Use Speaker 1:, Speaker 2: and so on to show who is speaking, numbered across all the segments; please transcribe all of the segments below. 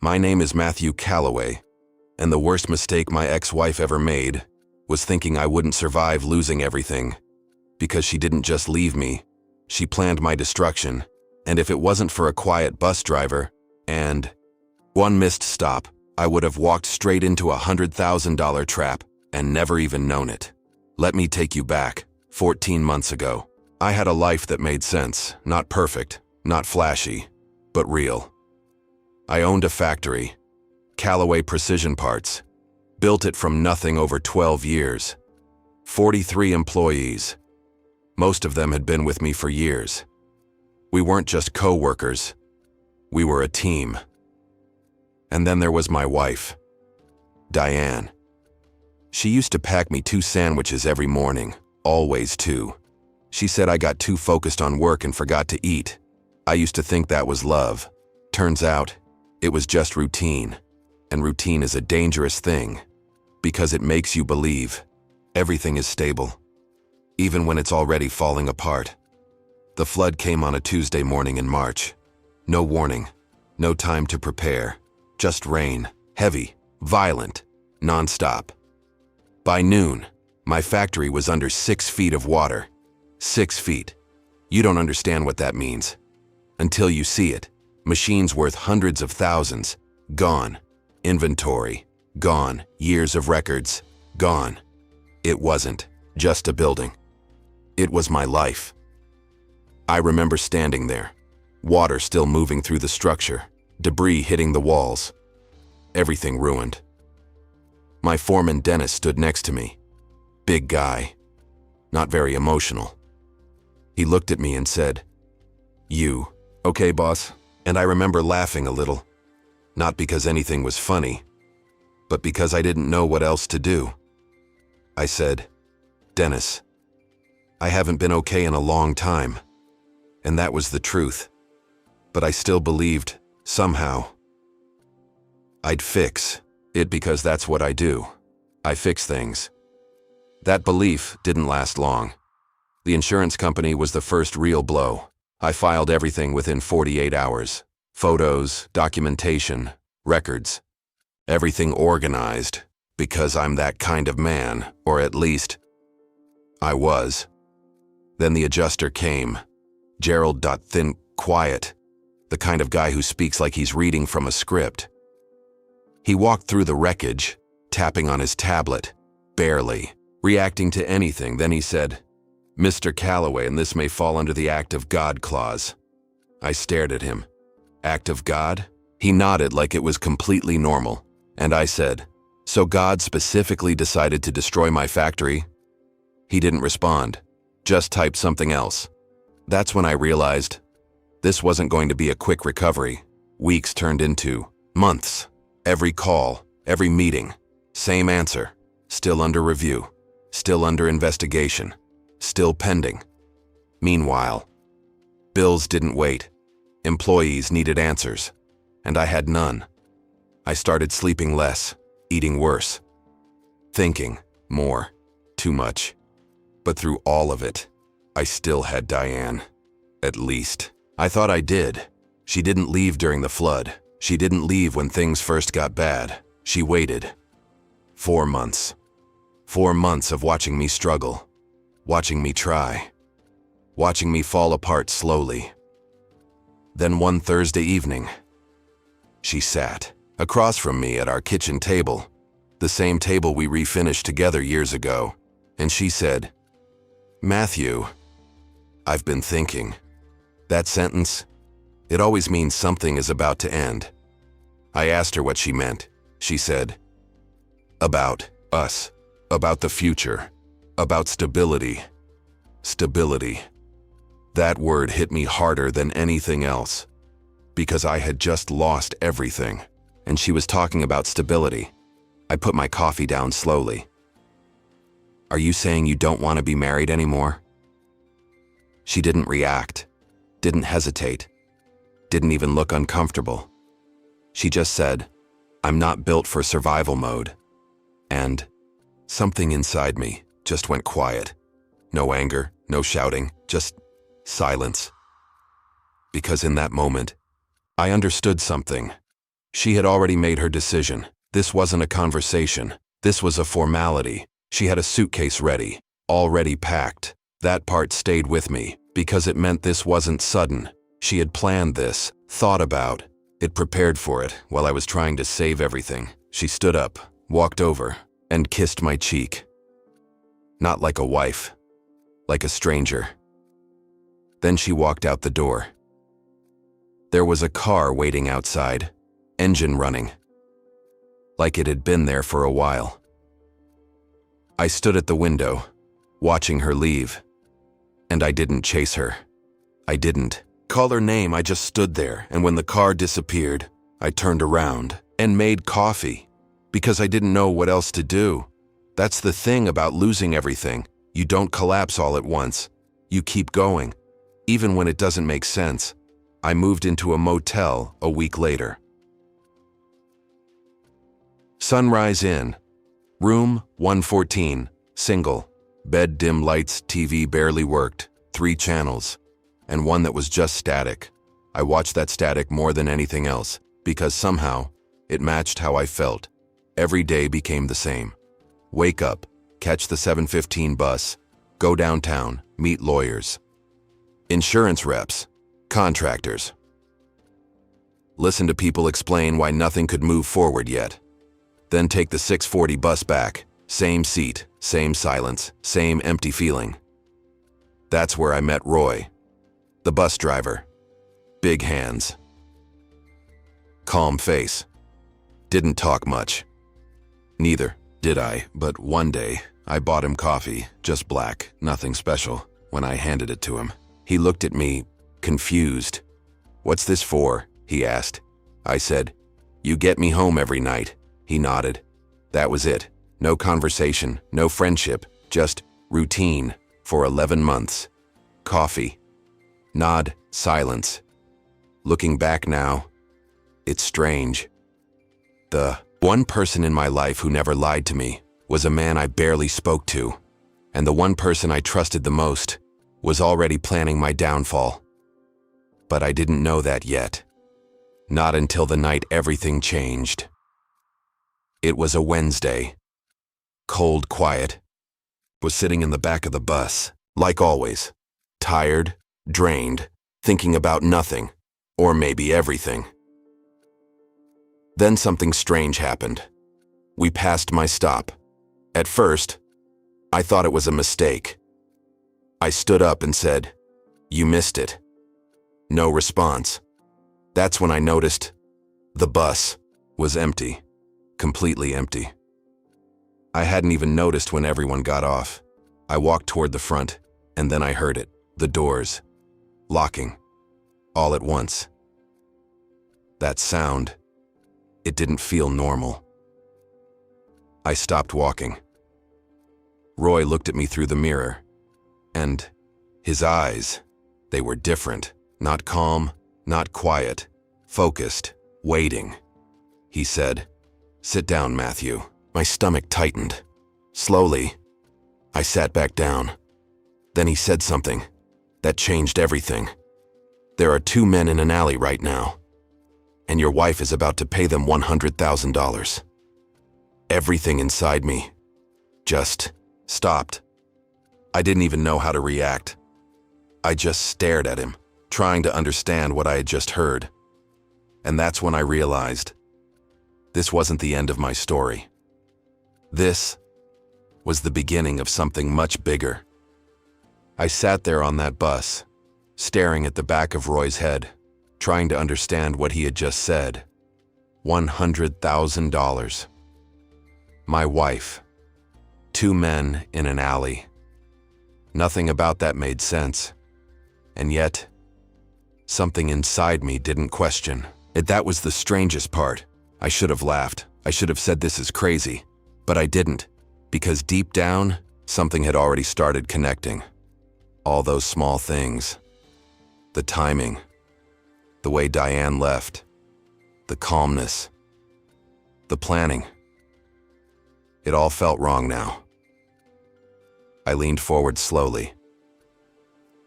Speaker 1: My name is Matthew Calloway, and the worst mistake my ex-wife ever made was thinking I wouldn't survive losing everything. Because she didn't just leave me, she planned my destruction, and if it wasn't for a quiet bus driver and one missed stop, I would have walked straight into a $100,000 trap and never even known it. Let me take you back, 14 months ago. I had a life that made sense, not perfect, not flashy, but real. I owned a factory, Calloway Precision Parts, built it from nothing over 12 years. 43 employees. Most of them had been with me for years. We weren't just co-workers, we were a team. And then there was my wife, Diane. She used to pack me 2 sandwiches every morning, always 2. She said I got too focused on work and forgot to eat. I used to think that was love. Turns out, it was just routine. And routine is a dangerous thing, because it makes you believe everything is stable, even when it's already falling apart. The flood came on a Tuesday morning in March. No warning, no time to prepare. Just rain, heavy, violent, non-stop. By noon, my factory was under 6 feet of water. 6 feet. You don't understand what that means. Until you see it. Machines worth hundreds of thousands, gone. Inventory, gone. Years of records, gone. It wasn't just a building. It was my life. I remember standing there, water still moving through the structure, debris hitting the walls. Everything ruined. My foreman Dennis stood next to me. Big guy. Not very emotional. He looked at me and said, "You, okay, boss?" And I remember laughing a little. Not because anything was funny, but because I didn't know what else to do. I said, "Dennis, I haven't been okay in a long time." And that was the truth. But I still believed, somehow, I'd fix it because that's what I do. I fix things. That belief didn't last long. The insurance company was the first real blow. I filed everything within 48 hours. Photos, documentation, records. Everything organized, because I'm that kind of man, or at least, I was. Then the adjuster came. Gerald. Thin, quiet. The kind of guy who speaks like he's reading from a script. He walked through the wreckage, tapping on his tablet, barely, reacting to anything. Then he said, "Mr. Calloway, and this may fall under the Act of God clause." I stared at him. Act of God? He nodded like it was completely normal, and I said, "So God specifically decided to destroy my factory?" He didn't respond, just typed something else. That's when I realized this wasn't going to be a quick recovery. Weeks turned into months. Every call, every meeting, same answer. Still under review, still under investigation, still pending. Meanwhile, bills didn't wait. Employees needed answers, and I had none. I started sleeping less, eating worse, thinking more, too much. But through all of it, I still had Diane. At least, I thought I did. She didn't leave during the flood. She didn't leave when things first got bad. She waited. 4 months. 4 months of watching me struggle, watching me try, watching me fall apart slowly. Then one Thursday evening, she sat across from me at our kitchen table, the same table we refinished together years ago, and she said, "Matthew, I've been thinking." That sentence, it always means something is about to end. I asked her what she meant. She said, "About us, about the future, about stability." Stability. That word hit me harder than anything else, because I had just lost everything, and she was talking about stability. I put my coffee down slowly. "Are you saying you don't want to be married anymore?" She didn't react, didn't hesitate, didn't even look uncomfortable. She just said, "I'm not built for survival mode." And something inside me just went quiet. No anger, no shouting, just silence. Because in that moment, I understood something. She had already made her decision. This wasn't a conversation. This was a formality. She had a suitcase ready, already packed. That part stayed with me, because it meant this wasn't sudden. She had planned this, thought about it, prepared for it while I was trying to save everything. She stood up, walked over, and kissed my cheek. Not like a wife, like a stranger. Then she walked out the door. There was a car waiting outside, engine running, like it had been there for a while. I stood at the window, watching her leave, and I didn't chase her. I didn't call her name, I just stood there, and when the car disappeared, I turned around and made coffee, because I didn't know what else to do. That's the thing about losing everything. You don't collapse all at once. You keep going, even when it doesn't make sense. I moved into a motel a week later. Sunrise Inn, room 114, single, bed, dim lights, TV barely worked, 3 channels, and one that was just static. I watched that static more than anything else, because somehow it matched how I felt. Every day became the same. Wake up, catch the 7:15 bus, go downtown, meet lawyers, insurance reps, contractors. Listen to people explain why nothing could move forward yet. Then take the 6:40 bus back, same seat, same silence, same empty feeling. That's where I met Roy, the bus driver. Big hands, calm face. Didn't talk much. Neither did I, but one day I bought him coffee, just black, nothing special. When I handed it to him, he looked at me, confused. "What's this for?" he asked. I said, "You get me home every night." He nodded. That was it. No conversation, no friendship, just routine for 11 months. Coffee. Nod, silence. Looking back now, it's strange. The one person in my life who never lied to me was a man I barely spoke to, and the one person I trusted the most was already planning my downfall. But I didn't know that yet. Not until the night everything changed. It was a Wednesday. Cold, quiet. Was sitting in the back of the bus, like always. Tired, drained, thinking about nothing, or maybe everything. Then something strange happened. We passed my stop. At first, I thought it was a mistake. I stood up and said, "You missed it." No response. That's when I noticed the bus was empty, completely empty. I hadn't even noticed when everyone got off. I walked toward the front, and then I heard it, the doors, locking, all at once. That sound, it didn't feel normal. I stopped walking. Roy looked at me through the mirror, and his eyes, they were different, not calm, not quiet, focused, waiting. He said, "Sit down, Matthew." My stomach tightened. Slowly, I sat back down. Then he said something that changed everything. "There are 2 men in an alley right now, and your wife is about to pay them $100,000. Everything inside me just stopped. I didn't even know how to react. I just stared at him, trying to understand what I had just heard. And that's when I realized this wasn't the end of my story. This was the beginning of something much bigger. I sat there on that bus, staring at the back of Roy's head, trying to understand what he had just said. $100,000. My wife. 2 men in an alley. Nothing about that made sense. And yet, something inside me didn't question. That was the strangest part. I should have laughed. I should have said this is crazy. But I didn't, because deep down, something had already started connecting. All those small things. The timing. The way Diane left. The calmness. The planning. It all felt wrong now. I leaned forward slowly.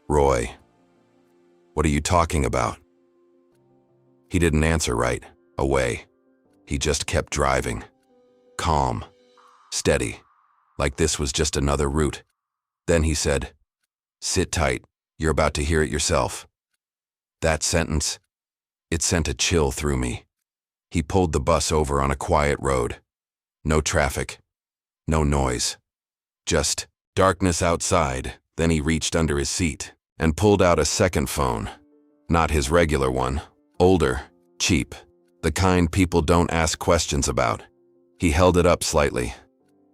Speaker 1: "Roy, what are you talking about?" He didn't answer right away. He just kept driving. Calm. Steady. Like this was just another route. Then he said, "Sit tight. You're about to hear it yourself." That sentence, it sent a chill through me. He pulled the bus over on a quiet road. No traffic. No noise. Just darkness outside. Then he reached under his seat and pulled out a second phone. Not his regular one. Older. Cheap. The kind people don't ask questions about. He held it up slightly.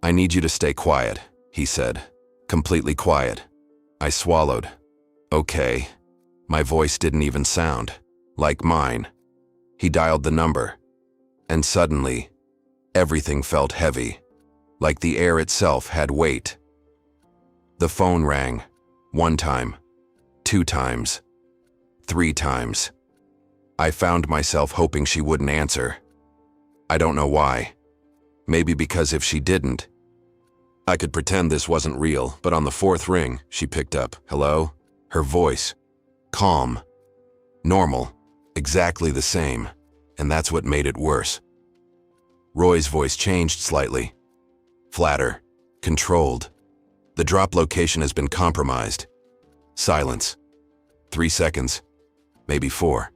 Speaker 1: "I need you to stay quiet," he said. Completely quiet. I swallowed. Okay. My voice didn't even sound like mine. He dialed the number. And suddenly, everything felt heavy, like the air itself had weight. The phone rang. 1 time, 2 times, 3 times. I found myself hoping she wouldn't answer. I don't know why. Maybe because if she didn't, I could pretend this wasn't real, but on the 4th ring, she picked up. "Hello?" Her voice. Calm. Normal. Exactly the same. And that's what made it worse. Roy's voice changed slightly. Flatter. Controlled. "The drop location has been compromised." Silence. 3 seconds. Maybe 4.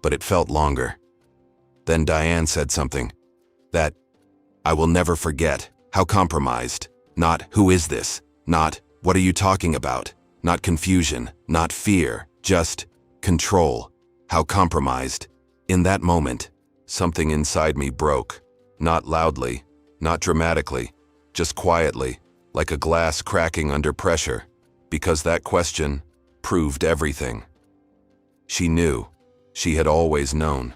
Speaker 1: But it felt longer. Then Diane said something that I will never forget. How compromised. Not, "Who is this?" Not, "What are you talking about?" Not confusion, not fear, just control. How compromised. In that moment, something inside me broke. Not loudly, not dramatically, just quietly, like a glass cracking under pressure, because that question proved everything. She knew. She had always known.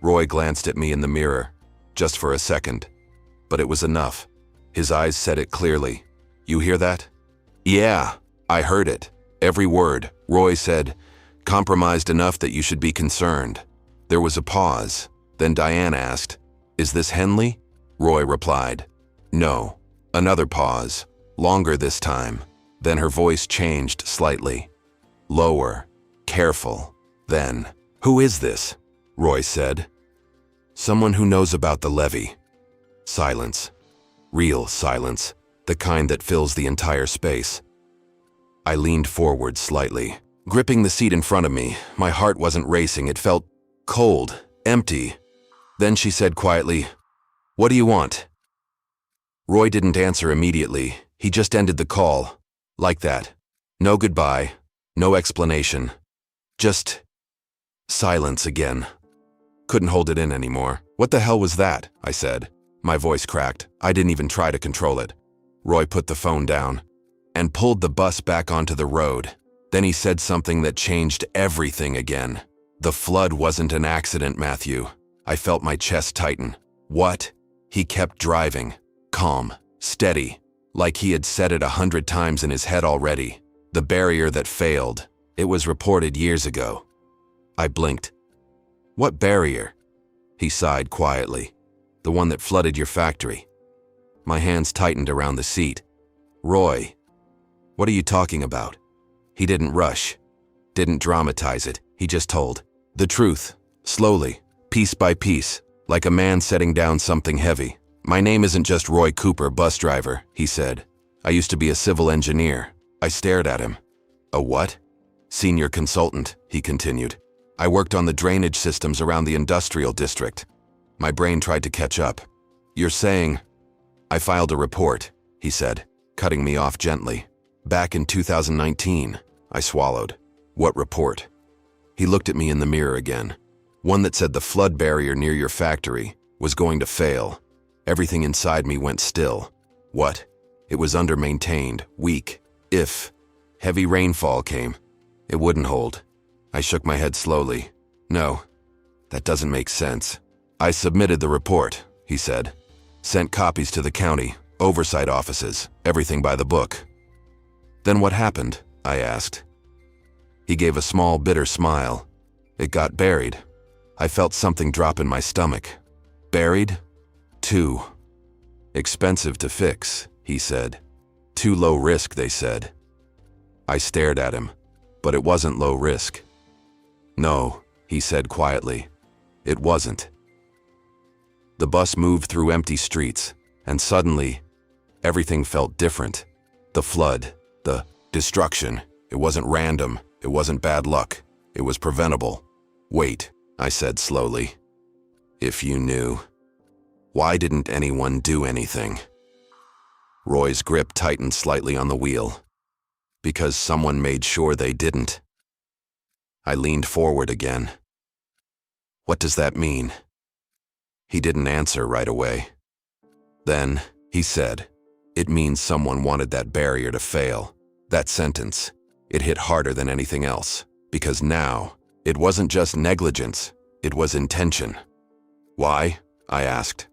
Speaker 1: Roy glanced at me in the mirror, just for a second, but it was enough. His eyes said it clearly. "You hear that?" "Yeah, I heard it. Every word," Roy said. "Compromised enough that you should be concerned." There was a pause. Then Diane asked, "Is this Henley?" Roy replied, "No." Another pause. Longer this time. Then her voice changed slightly. Lower. Careful. Then, "Who is this?" Roy said. "Someone who knows about the levy." Silence. Real silence. The kind that fills the entire space. I leaned forward slightly, gripping the seat in front of me. My heart wasn't racing. It felt cold, empty. Then she said quietly, "What do you want?" Roy didn't answer immediately. He just ended the call. Like that. No goodbye. No explanation. Just silence again. Couldn't hold it in anymore. "What the hell was that?" I said. My voice cracked. I didn't even try to control it. Roy put the phone down and pulled the bus back onto the road. Then he said something that changed everything again. "The flood wasn't an accident, Matthew." I felt my chest tighten. "What?" He kept driving. Calm. Steady. Like he had said it 100 times in his head already. The barrier that failed. It was reported years ago. I blinked. "What barrier?" He sighed quietly. "The one that flooded your factory." My hands tightened around the seat. "Roy, what are you talking about?" He didn't rush. Didn't dramatize it. He just told the truth. Slowly. Piece by piece. Like a man setting down something heavy. "My name isn't just Roy Cooper, bus driver," he said. "I used to be a civil engineer." I stared at him. "A what?" "Senior consultant," he continued. "I worked on the drainage systems around the industrial district." My brain tried to catch up. "You're saying—" "I filed a report," he said, cutting me off gently. "Back in 2019, I swallowed." "What report?" He looked at me in the mirror again. "One that said the flood barrier near your factory was going to fail." Everything inside me went still. What? It was under-maintained, weak. If heavy rainfall came, it wouldn't hold. I shook my head slowly. "No, that doesn't make sense." "I submitted the report," he said. "Sent copies to the county, oversight offices, everything by the book." "Then what happened?" I asked. He gave a small, bitter smile. "It got buried." I felt something drop in my stomach. "Buried?" "Too expensive to fix," he said. "Too low risk, they said." I stared at him, but it wasn't low risk. "No," he said quietly. "It wasn't." The bus moved through empty streets, and suddenly, everything felt different. The flood, the destruction, it wasn't random, it wasn't bad luck, it was preventable. "Wait," I said slowly. "If you knew, why didn't anyone do anything?" Roy's grip tightened slightly on the wheel. "Because someone made sure they didn't." I leaned forward again. "What does that mean?" He didn't answer right away. Then, he said, "It means someone wanted that barrier to fail." That sentence, it hit harder than anything else, because now, it wasn't just negligence, it was intention. "Why?" I asked.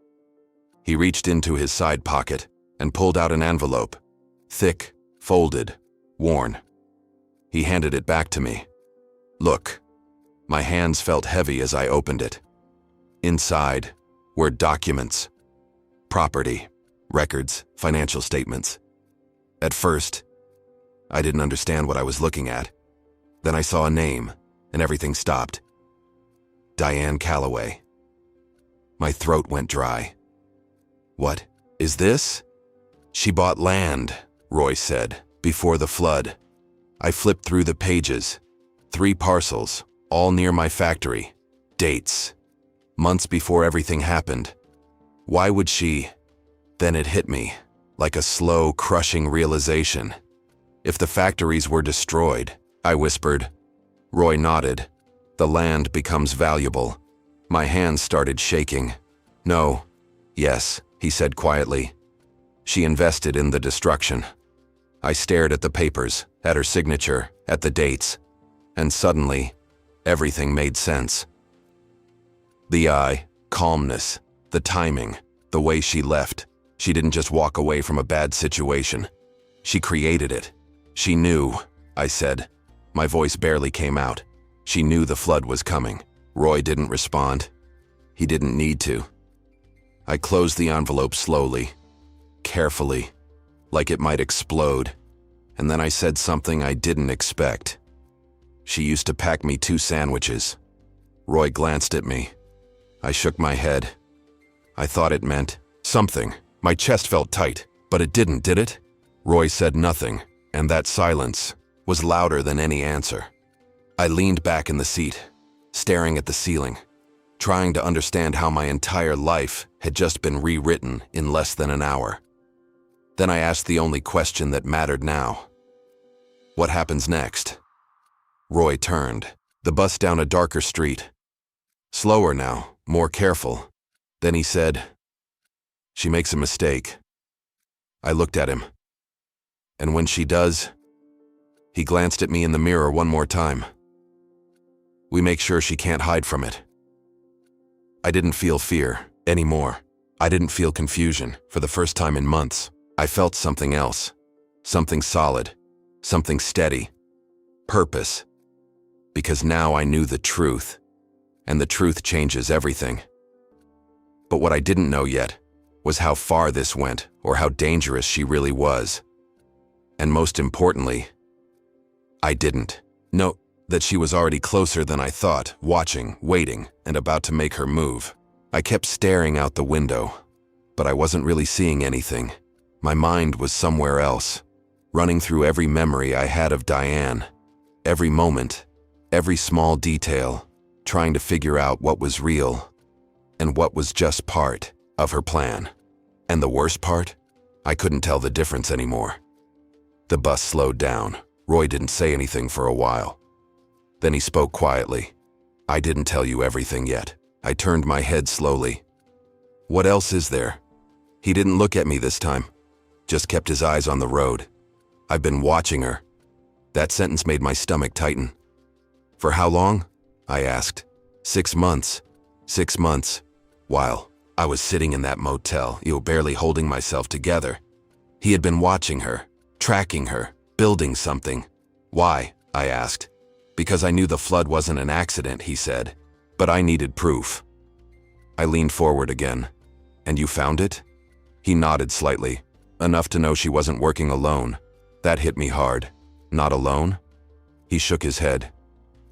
Speaker 1: He reached into his side pocket and pulled out an envelope, thick, folded, worn. He handed it back to me. "Look." My hands felt heavy as I opened it. Inside were documents, property, records, financial statements. At first, I didn't understand what I was looking at. Then I saw a name, and everything stopped. Diane Calloway. My throat went dry. "What is this?" "She bought land," Roy said, "before the flood." I flipped through the pages. 3 parcels, all near my factory. Dates. Months before everything happened. Why would she? Then it hit me, like a slow, crushing realization. "If the factories were destroyed," I whispered. Roy nodded. "The land becomes valuable." My hands started shaking. "No. Yes," he said quietly. "She invested in the destruction." I stared at the papers, at her signature, at the dates, and suddenly, everything made sense. The calmness, the timing, the way she left. She didn't just walk away from a bad situation. She created it. "She knew," I said. My voice barely came out. "She knew the flood was coming." Roy didn't respond. He didn't need to. I closed the envelope slowly, carefully, like it might explode, and then I said something I didn't expect. "She used to pack me 2 sandwiches." Roy glanced at me. I shook my head. I thought it meant something. My chest felt tight, but it didn't, did it? Roy said nothing, and that silence was louder than any answer. I leaned back in the seat, staring at the ceiling, trying to understand how my entire life had just been rewritten in less than an hour. Then I asked the only question that mattered now. "What happens next?" Roy turned, the bus down a darker street. Slower now, more careful. Then he said, "She makes a mistake." I looked at him. "And when she does?" He glanced at me in the mirror one more time. "We make sure she can't hide from it." I didn't feel fear anymore. I didn't feel confusion for the first time in months. I felt something else, something solid, something steady, purpose. Because now I knew the truth, and the truth changes everything. But what I didn't know yet was how far this went or how dangerous she really was. And most importantly, I didn't know that she was already closer than I thought, watching, waiting, and about to make her move. I kept staring out the window, but I wasn't really seeing anything. My mind was somewhere else, running through every memory I had of Diane, every moment, every small detail, trying to figure out what was real and what was just part of her plan. And the worst part? I couldn't tell the difference anymore. The bus slowed down. Roy didn't say anything for a while. Then he spoke quietly. "I didn't tell you everything yet." I turned my head slowly. "What else is there?" He didn't look at me this time, just kept his eyes on the road. "I've been watching her." That sentence made my stomach tighten. "For how long?" I asked. 6 months. 6 months. While I was sitting in that motel, barely holding myself together. He had been watching her, tracking her, building something. "Why?" I asked. "Because I knew the flood wasn't an accident," he said. "But I needed proof." I leaned forward again. "And you found it?" He nodded slightly, enough to know she wasn't working alone. That hit me hard. "Not alone?" He shook his head.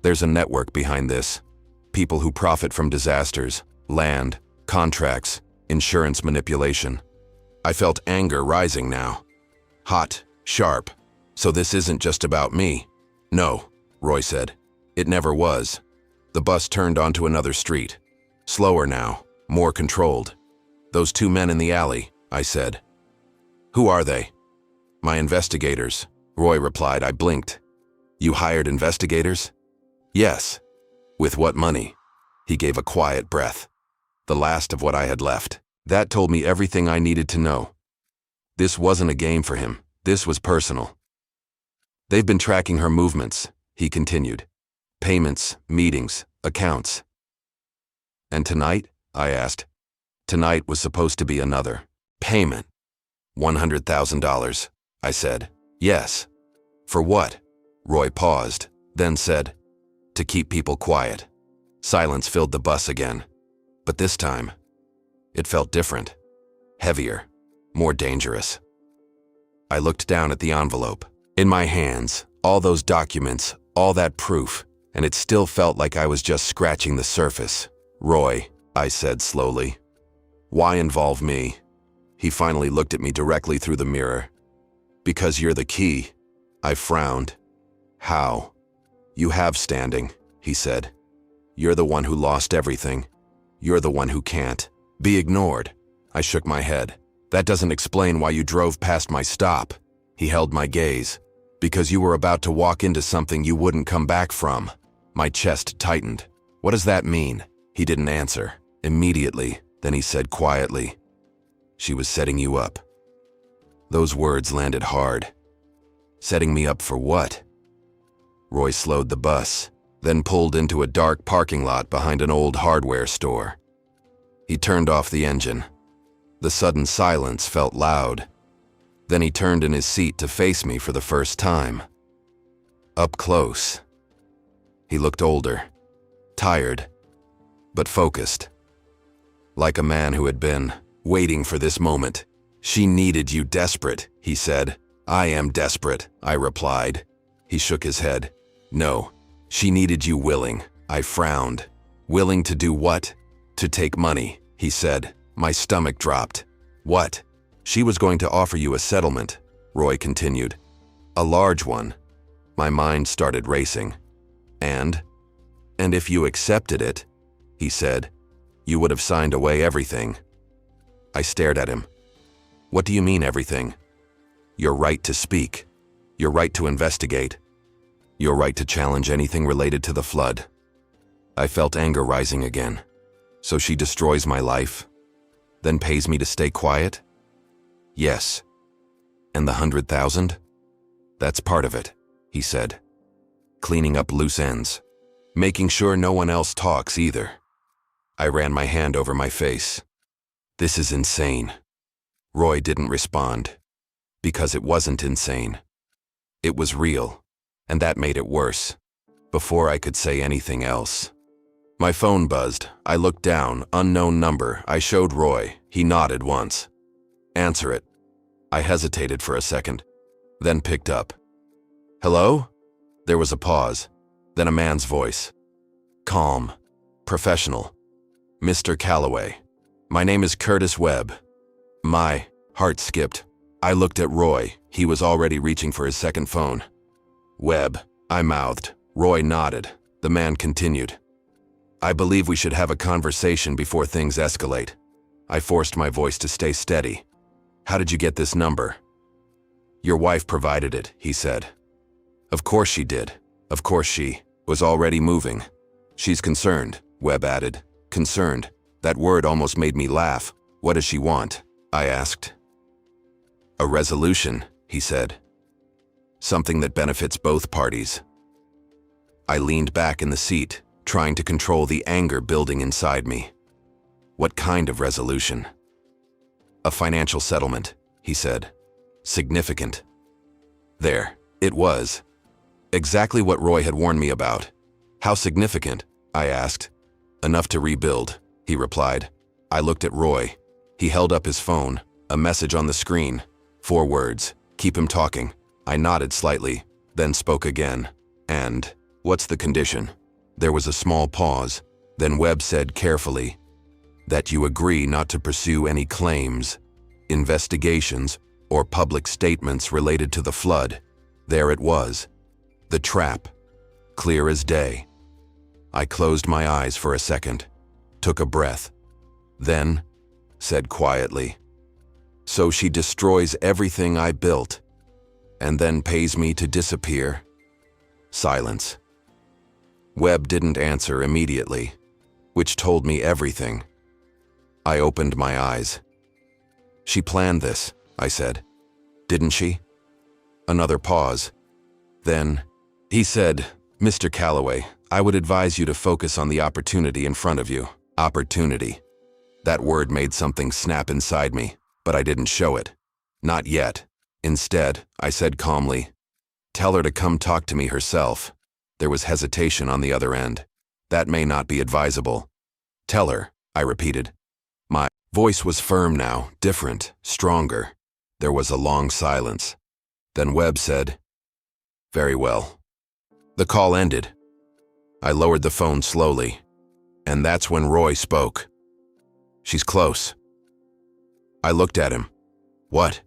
Speaker 1: "There's a network behind this. People who profit from disasters, land, contracts, Insurance manipulation. I felt anger rising now. Hot, sharp. So this isn't just about me. No, Roy said. It never was. The bus turned onto another street. Slower now, more controlled. Those two men in the alley, I said. Who are they? My investigators, Roy replied. I blinked. You hired investigators? Yes. With what money? He gave a quiet breath. The last of what I had left. That told me everything I needed to know. This wasn't a game for him. This was personal. They've been tracking her movements, he continued. Payments, meetings, accounts. And tonight? I asked. Tonight was supposed to be another payment. $100,000, I said. Yes. For what? Roy paused, then said, to keep people quiet. Silence filled the bus again. But this time, it felt different. Heavier. More dangerous. I looked down at the envelope. In my hands, all those documents, all that proof, and it still felt like I was just scratching the surface. Roy, I said slowly. Why involve me? He finally looked at me directly through the mirror. Because you're the key. I frowned. How? You have standing, he said. You're the one who lost everything. You're the one who can't be ignored. I shook my head. That doesn't explain why you drove past my stop. He held my gaze. Because you were about to walk into something you wouldn't come back from. My chest tightened. What does that mean? He didn't answer. Immediately, then he said quietly, she was setting you up. Those words landed hard. Setting me up for what? Roy slowed the bus, then pulled into a dark parking lot behind an old hardware store. He turned off the engine. The sudden silence felt loud. Then he turned in his seat to face me for the first time. Up close. He looked older, tired, but focused. Like a man who had been waiting for this moment. She needed you desperate, he said. I am desperate, I replied. He shook his head. No, she needed you willing. I frowned. Willing to do what? To take money, he said. My stomach dropped. What? She was going to offer you a settlement, Roy continued. A large one. My mind started racing. And if you accepted it, he said, you would have signed away everything. I stared at him. What do you mean everything? Your right to speak. Your right to investigate. Your right to challenge anything related to the flood. I felt anger rising again. So she destroys my life, then pays me to stay quiet? Yes. And the 100,000? That's part of it, he said. Cleaning up loose ends. Making sure no one else talks either. I ran my hand over my face. This is insane. Roy didn't respond. Because it wasn't insane. It was real, and that made it worse. Before I could say anything else. My phone buzzed. I looked down, unknown number. I showed Roy. He nodded once. Answer it. I hesitated for a second, then picked up. Hello? There was a pause, then a man's voice. Calm. Professional. Mr. Calloway. My name is Curtis Webb. My heart skipped. I looked at Roy. He was already reaching for his second phone. Webb, I mouthed. Roy nodded. The man continued. I believe we should have a conversation before things escalate. I forced my voice to stay steady. How did you get this number? Your wife provided it, he said. Of course she did. Of course she was already moving. She's concerned, Webb added. Concerned. That word almost made me laugh. What does she want? I asked. A resolution, he said. Something that benefits both parties. I leaned back in the seat, trying to control the anger building inside me. What kind of resolution? A financial settlement, he said. Significant. There, it was. Exactly what Roy had warned me about. How significant? I asked. Enough to rebuild, he replied. I looked at Roy. He held up his phone, a message on the screen. 4 words, keep him talking. I nodded slightly, then spoke again. And, what's the condition? There was a small pause. Then Webb said carefully, that you agree not to pursue any claims, investigations, or public statements related to the flood. There it was. The trap. Clear as day. I closed my eyes for a second, took a breath, then said quietly, "So she destroys everything I built, and then pays me to disappear?" Silence. Webb didn't answer immediately, which told me everything. I opened my eyes. "She planned this," I said. "Didn't she?" Another pause. Then, he said, "Mr. Calloway, I would advise you to focus on the opportunity in front of you." Opportunity. That word made something snap inside me, but I didn't show it. Not yet. Instead, I said calmly, "Tell her to come talk to me herself." There was hesitation on the other end. "That may not be advisable." "Tell her," I repeated. My voice was firm now, different, stronger. There was a long silence. Then Webb said, "Very well." The call ended. I lowered the phone slowly, and that's when Roy spoke. "She's close." I looked at him. "What?"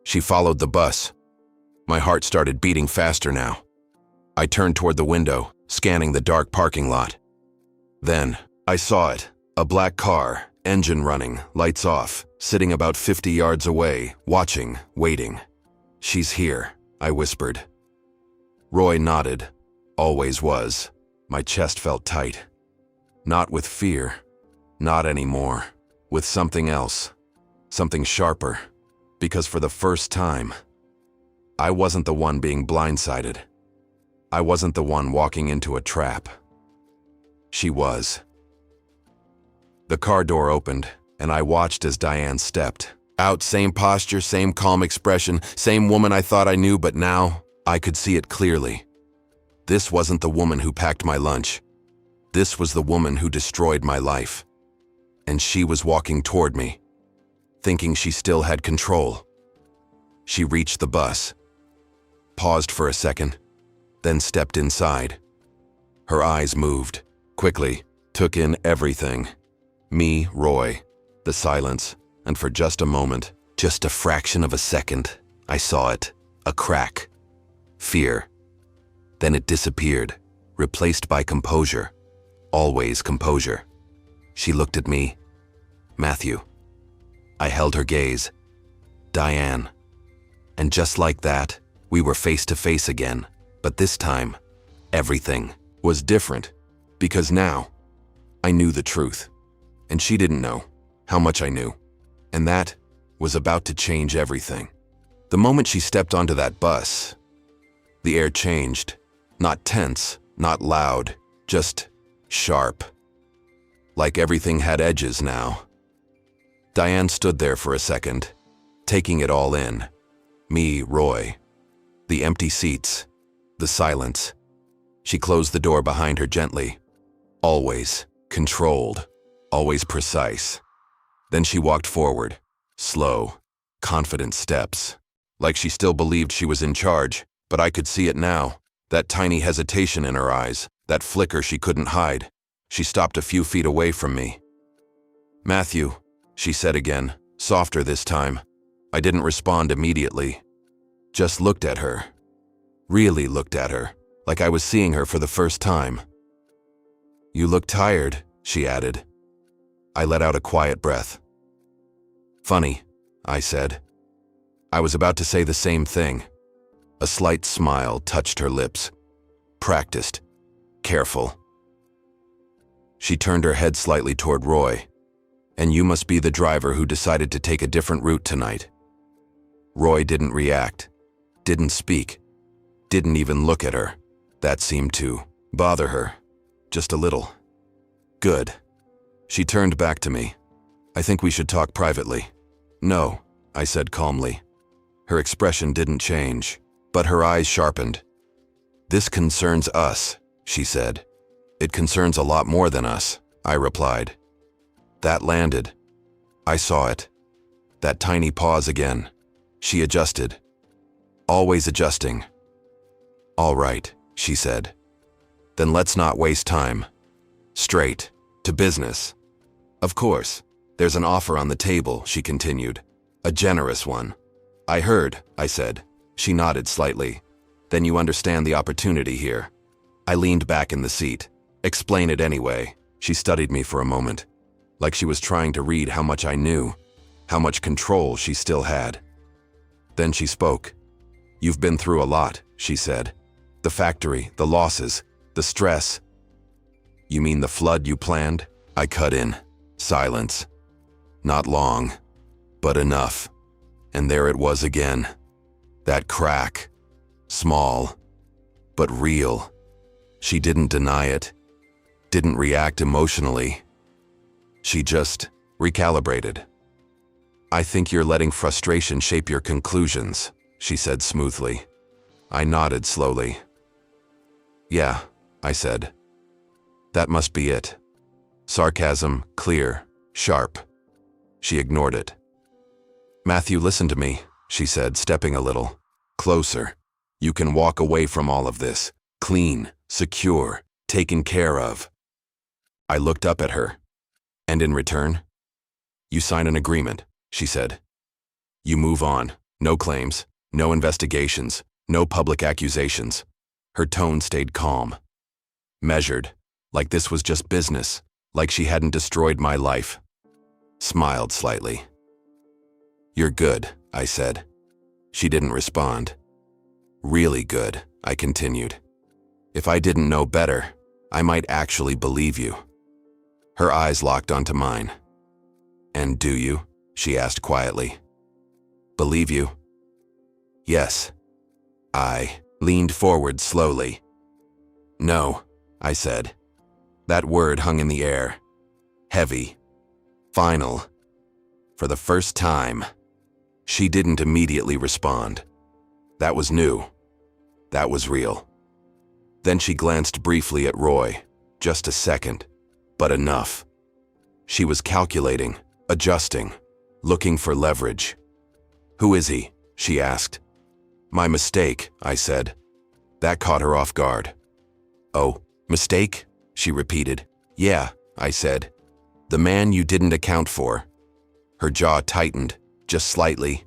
Speaker 1: "She followed the bus." My heart started beating faster now. I turned toward the window, scanning the dark parking lot. Then, I saw it. A black car, engine running, lights off, sitting about 50 yards away, watching, waiting. "She's here," I whispered. Roy nodded. Always was. My chest felt tight. Not with fear. Not anymore. With something else. Something sharper. Because for the first time, I wasn't the one being blindsided. I wasn't the one walking into a trap. She was. The car door opened, and I watched as Diane stepped out. Same posture, same calm expression, same woman I thought I knew, but now I could see it clearly. This wasn't the woman who packed my lunch. This was the woman who destroyed my life. And she was walking toward me, thinking she still had control. She reached the bus, paused for a second, then stepped inside. Her eyes moved, quickly, took in everything. Me, Roy, the silence, and for just a moment, just a fraction of a second, I saw it, a crack. Fear. Then it disappeared, replaced by composure. Always composure. She looked at me. "Matthew." I held her gaze. "Diane." And just like that, we were face to face again. But this time, everything was different. Because now, I knew the truth. And she didn't know how much I knew. And that was about to change everything. The moment she stepped onto that bus, the air changed. Not tense, not loud, just sharp. Like everything had edges now. Diane stood there for a second, taking it all in. Me, Roy. The empty seats. The silence. She closed the door behind her gently. Always controlled. Always precise. Then she walked forward. Slow, confident steps. Like she still believed she was in charge, but I could see it now. That tiny hesitation in her eyes, that flicker she couldn't hide. She stopped a few feet away from me. "Matthew," she said again, softer this time. I didn't respond immediately. Just looked at her. Really looked at her, like I was seeing her for the first time. "You look tired," she added. I let out a quiet breath. "Funny," I said. I was about to say the same thing. A slight smile touched her lips. Practiced. Careful. She turned her head slightly toward Roy. "And you must be the driver who decided to take a different route tonight." Roy didn't react. Didn't speak. Didn't even look at her. That seemed to bother her. Just a little. "Good." She turned back to me. "I think we should talk privately." "No," I said calmly. Her expression didn't change, but her eyes sharpened. "This concerns us," she said. "It concerns a lot more than us," I replied. That landed. I saw it. That tiny pause again. She adjusted. Always adjusting. "All right," she said. "Then let's not waste time. Straight to business." Of course. There's an offer on the table, she continued. A generous one. I heard, I said. She nodded slightly. Then you understand the opportunity here. I leaned back in the seat. Explain it anyway. She studied me for a moment, like she was trying to read how much I knew, how much control she still had. Then she spoke. You've been through a lot, she said. The factory, the losses, the stress. You mean the flood you planned? I cut in. Silence. Not long, but enough. And there it was again. That crack. Small, but real. She didn't deny it. Didn't react emotionally. She just recalibrated. I think you're letting frustration shape your conclusions, she said smoothly. I nodded slowly. Yeah, I said. That must be it. Sarcasm, clear, sharp. She ignored it. Matthew, listen to me, she said, stepping a little closer. You can walk away from all of this, clean, secure, taken care of. I looked up at her. And in return? You sign an agreement, she said. You move on. No claims, no investigations, no public accusations. Her tone stayed calm. Measured, like this was just business, like she hadn't destroyed my life. Smiled slightly. You're good, I said. She didn't respond. Really good, I continued. If I didn't know better, I might actually believe you. Her eyes locked onto mine. And do you? She asked quietly. Believe you? Yes. I leaned forward slowly. No, I said. That word hung in the air. Heavy. Final. For the first time. She didn't immediately respond. That was new. That was real. Then she glanced briefly at Roy. Just a second. But enough. She was calculating, adjusting, looking for leverage. Who is he? She asked. My mistake, I said. That caught her off guard. Oh, mistake? She repeated. Yeah, I said. The man you didn't account for. Her jaw tightened, just slightly.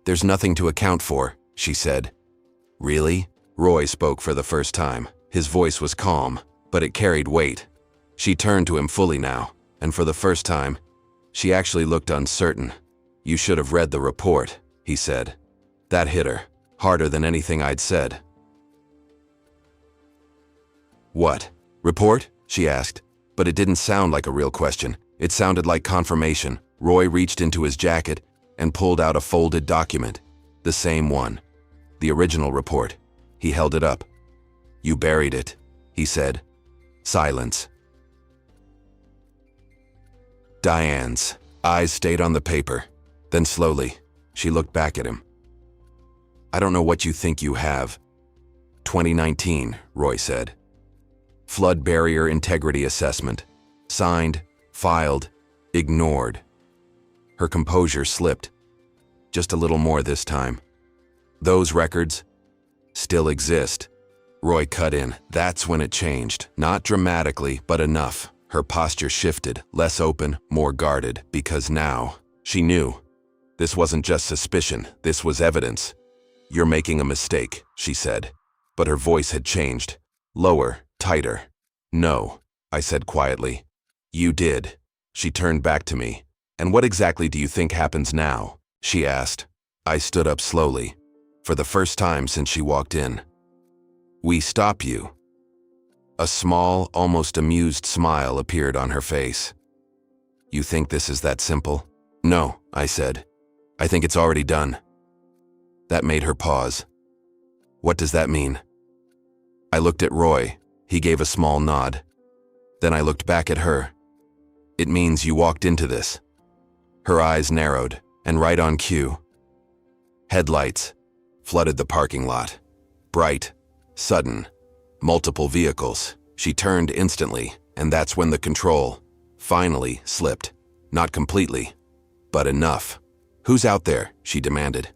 Speaker 1: There's nothing to account for, she said. Really? Roy spoke for the first time. His voice was calm, but it carried weight. She turned to him fully now, and for the first time, she actually looked uncertain. You should have read the report, he said. That hit her, harder than anything I'd said. What? Report? She asked, but it didn't sound like a real question. It sounded like confirmation. Roy reached into his jacket and pulled out a folded document. The same one. The original report. He held it up. You buried it, he said. Silence. Diane's eyes stayed on the paper. Then slowly, she looked back at him. I don't know what you think you have. 2019, Roy said. Flood barrier integrity assessment. Signed, filed, ignored. Her composure slipped. Just a little more this time. Those records still exist. Roy cut in. That's when it changed. Not dramatically, but enough. Her posture shifted, less open, more guarded, because now she knew. This wasn't just suspicion, this was evidence. You're making a mistake, she said. But her voice had changed. Lower, tighter. No, I said quietly. You did. She turned back to me. And what exactly do you think happens now? She asked. I stood up slowly. For the first time since she walked in. We stop you. A small, almost amused smile appeared on her face. You think this is that simple? No, I said. I think it's already done. That made her pause. What does that mean? I looked at Roy. He gave a small nod. Then I looked back at her. It means you walked into this. Her eyes narrowed, and right on cue. Headlights flooded the parking lot. Bright, sudden, multiple vehicles. She turned instantly, and that's when the control finally slipped. Not completely, but enough. Who's out there? She demanded.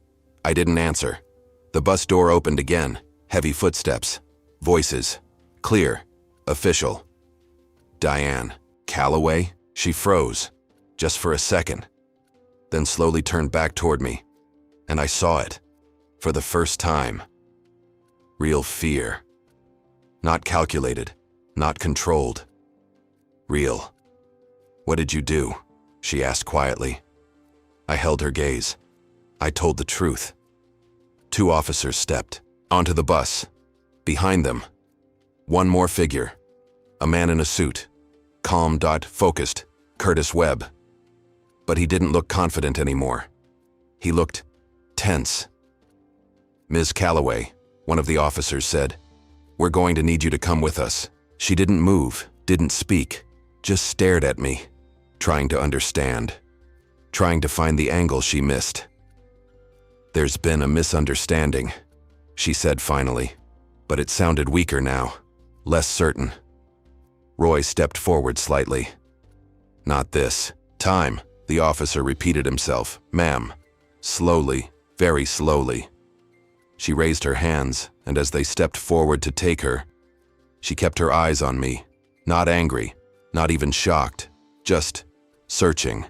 Speaker 1: I didn't answer. The bus door opened again. Heavy footsteps. Voices. Clear. Official. Diane. Calloway? She froze, just for a second, then slowly turned back toward me, and I saw it, for the first time. Real fear. Not calculated, not controlled. Real. "What did you do?" she asked quietly. I held her gaze. I told the truth. 2 officers stepped onto the bus. Behind them, one more figure, a man in a suit, calm, focused, Curtis Webb. But he didn't look confident anymore. He looked tense. "Ms. Calloway," one of the officers said, "we're going to need you to come with us." She didn't move, didn't speak, just stared at me, trying to understand, trying to find the angle she missed. "There's been a misunderstanding," she said finally, but it sounded weaker now, less certain. Roy stepped forward slightly. "Not this time," the officer repeated himself. "Ma'am." Slowly, very slowly. She raised her hands, and as they stepped forward to take her, she kept her eyes on me, not angry, not even shocked, just searching,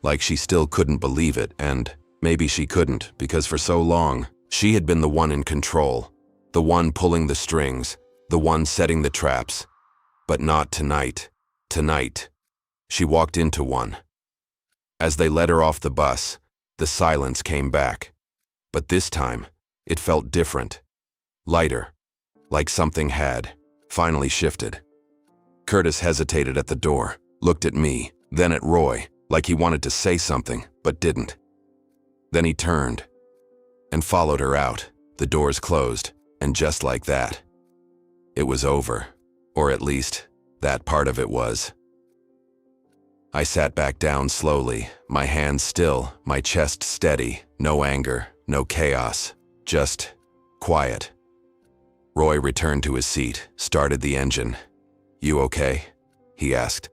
Speaker 1: like she still couldn't believe it, and maybe she couldn't, because for so long, she had been the one in control, the one pulling the strings, the one setting the traps. But not tonight. Tonight. She walked into one. As they led her off the bus, the silence came back. But this time, it felt different. Lighter. Like something had finally shifted. Curtis hesitated at the door, looked at me, then at Roy, like he wanted to say something, but didn't. Then he turned and followed her out. The doors closed, and just like that, it was over. Or at least, that part of it was. I sat back down slowly, my hands still, my chest steady, no anger, no chaos, just quiet. Roy returned to his seat, started the engine. "You okay?" he asked.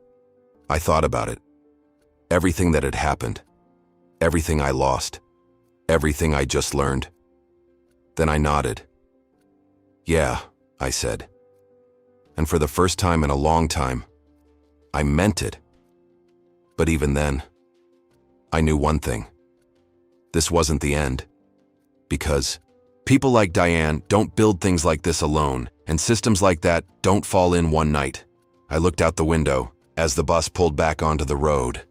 Speaker 1: I thought about it. Everything that had happened. Everything I lost. Everything I just learned. Then I nodded. "Yeah," I said. And for the first time in a long time, I meant it. But even then, I knew one thing. This wasn't the end. Because people like Diane don't build things like this alone, and systems like that don't fall in one night. I looked out the window as the bus pulled back onto the road.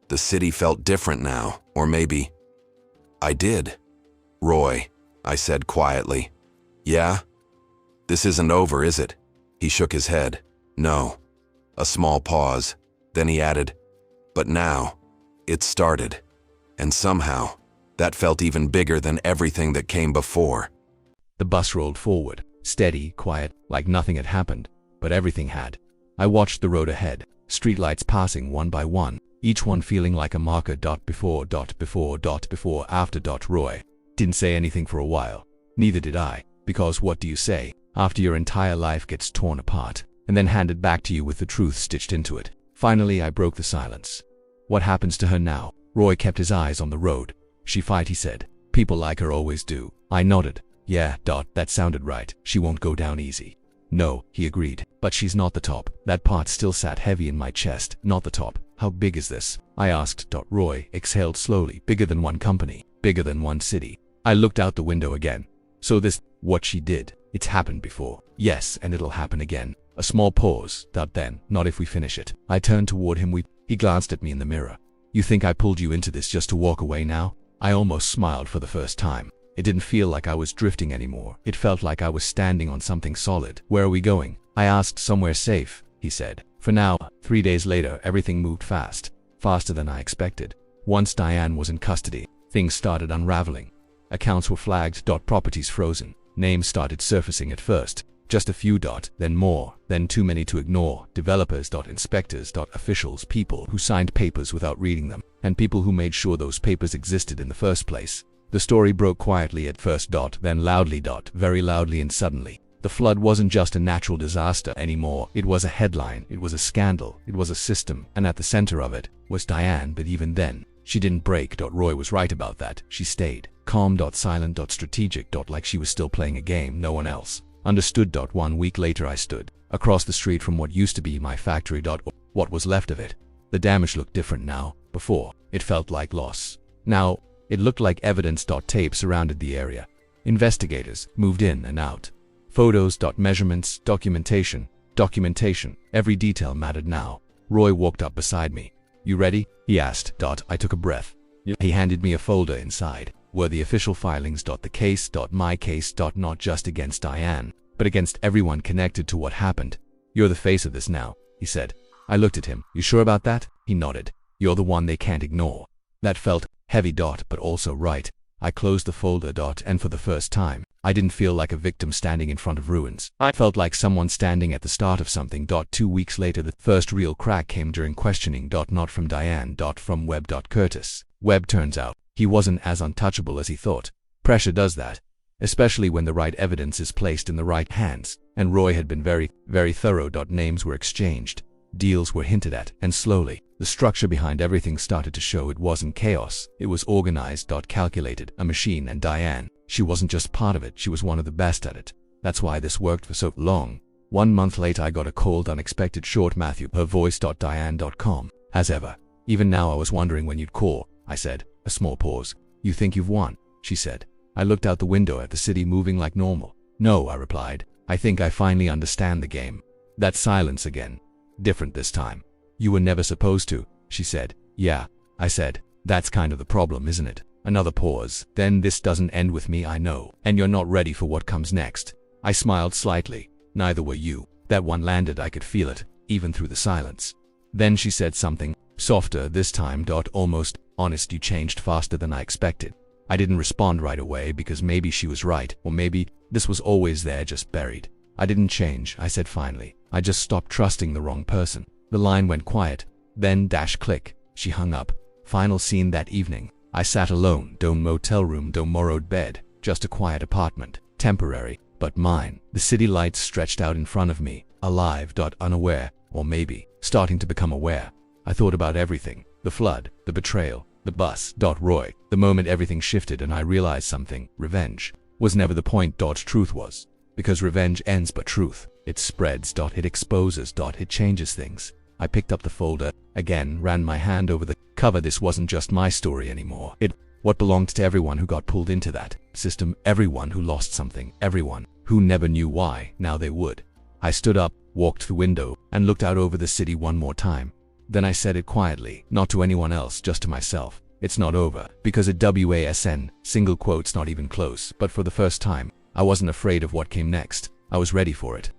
Speaker 1: The city felt different now, or maybe I did. "Roy," I said quietly. "Yeah? This isn't over, is it?" He shook his head. "No." A small pause. Then he added, "But now, it started." And somehow, that felt even bigger than everything that came before.
Speaker 2: The bus rolled forward, steady, quiet, like nothing had happened, but everything had. I watched the road ahead, streetlights passing one by one, each one feeling like a marker. Before, after. Roy didn't say anything for a while. Neither did I, because what do you say after your entire life gets torn apart and then handed back to you with the truth stitched into it? Finally, I broke the silence. "What happens to her now?" Roy kept his eyes on the road. "She fight," he said. "People like her always do." I nodded. "Yeah, that sounded right. She won't go down easy." "No," he agreed. "But she's not the top." That part still sat heavy in my chest. Not the top. "How big is this?" I asked. Roy exhaled slowly. "Bigger than one company. Bigger than one city." I looked out the window again. "So this, what she did, it's happened before." "Yes, and it'll happen again." A small pause. "Then, not if we finish it." I turned toward him. He glanced at me in the mirror. "You think I pulled you into this just to walk away now?" I almost smiled for the first time. It didn't feel like I was drifting anymore. It felt like I was standing on something solid. "Where are we going?" I asked. "Somewhere safe," he said. "For now." 3 days later, everything moved fast. Faster than I expected. Once Diane was in custody, things started unraveling. Accounts were flagged. Properties frozen. Names started surfacing at first. Just a few. Then more. Then too many to ignore. Developers. Inspectors. Officials. People who signed papers without reading them. And people who made sure those papers existed in the first place. The story broke quietly at first. Then loudly. Very loudly and suddenly. The flood wasn't just a natural disaster anymore. It was a headline. It was a scandal. It was a system. And at the center of it was Diane. But even then, she didn't break. Roy was right about that. She stayed. Calm. Silent. Strategic. Like she was still playing a game no one else understood. 1 week later, I stood across the street from what used to be my factory. What was left of it. The damage looked different now. Before, it felt like loss. Now, it looked like evidence. Tape surrounded the area. Investigators moved in and out. Photos. Measurements. Documentation. Every detail mattered now. Roy walked up beside me. "You ready?" he asked. I took a breath. He handed me a folder. Inside were the official filings. The case. My case. Not just against Diane, but against everyone connected to what happened. "You're the face of this now," he said. I looked at him. "You sure about that?" He nodded. "You're the one they can't ignore." That felt heavy. But also right. I closed the folder. And for the first time, I didn't feel like a victim standing in front of ruins. I felt like someone standing at the start of something. 2 weeks later, the first real crack came during questioning. Not from Diane. From Webb. Curtis. Webb, turns out, he wasn't as untouchable as he thought. Pressure does that, especially when the right evidence is placed in the right hands. And Roy had been very, very thorough. Names were exchanged. Deals were hinted at, and slowly, the structure behind everything started to show. It wasn't chaos. It was organized. Calculated. A machine. And Diane, she wasn't just part of it, she was one of the best at it. That's why this worked for so long. 1 month later, I got a cold, unexpected short Matthew. Her voice. Diane. As ever. "Even now I was wondering when you'd call," I said. A small pause. "You think you've won?" she said. I looked out the window at the city moving like normal. "No," I replied. "I think I finally understand the game." That silence again. Different this time. "You were never supposed to," she said. "Yeah," I said. "That's kind of the problem, isn't it?" Another pause. "Then this doesn't end with me, I know. And you're not ready for what comes next." I smiled slightly. "Neither were you." That one landed. I could feel it, even through the silence. Then she said something, softer this time. Almost honest. "You changed faster than I expected." I didn't respond right away because maybe she was right, or maybe this was always there, just buried. "I didn't change," I said finally. "I just stopped trusting the wrong person." The line went quiet. Then click. She hung up. Final scene that evening. I sat alone. Motel room. Borrowed bed. Just a quiet apartment. Temporary, but mine. The city lights stretched out in front of me. Alive. Unaware, or maybe starting to become aware. I thought about everything. The flood. The betrayal. The bus. Roy. The moment everything shifted and I realized something. Revenge was never the point. Truth was. Because revenge ends, but truth, it spreads. It exposes. It changes things. I picked up the folder, again, ran my hand over the cover. This wasn't just my story anymore. It what belonged to everyone who got pulled into that system, everyone who lost something, everyone who never knew why, now they would. I stood up, walked to the window, and looked out over the city one more time. Then I said it quietly, not to anyone else, just to myself. "It's not over." Because it wasn, single quotes, not even close. But for the first time, I wasn't afraid of what came next. I was ready for it.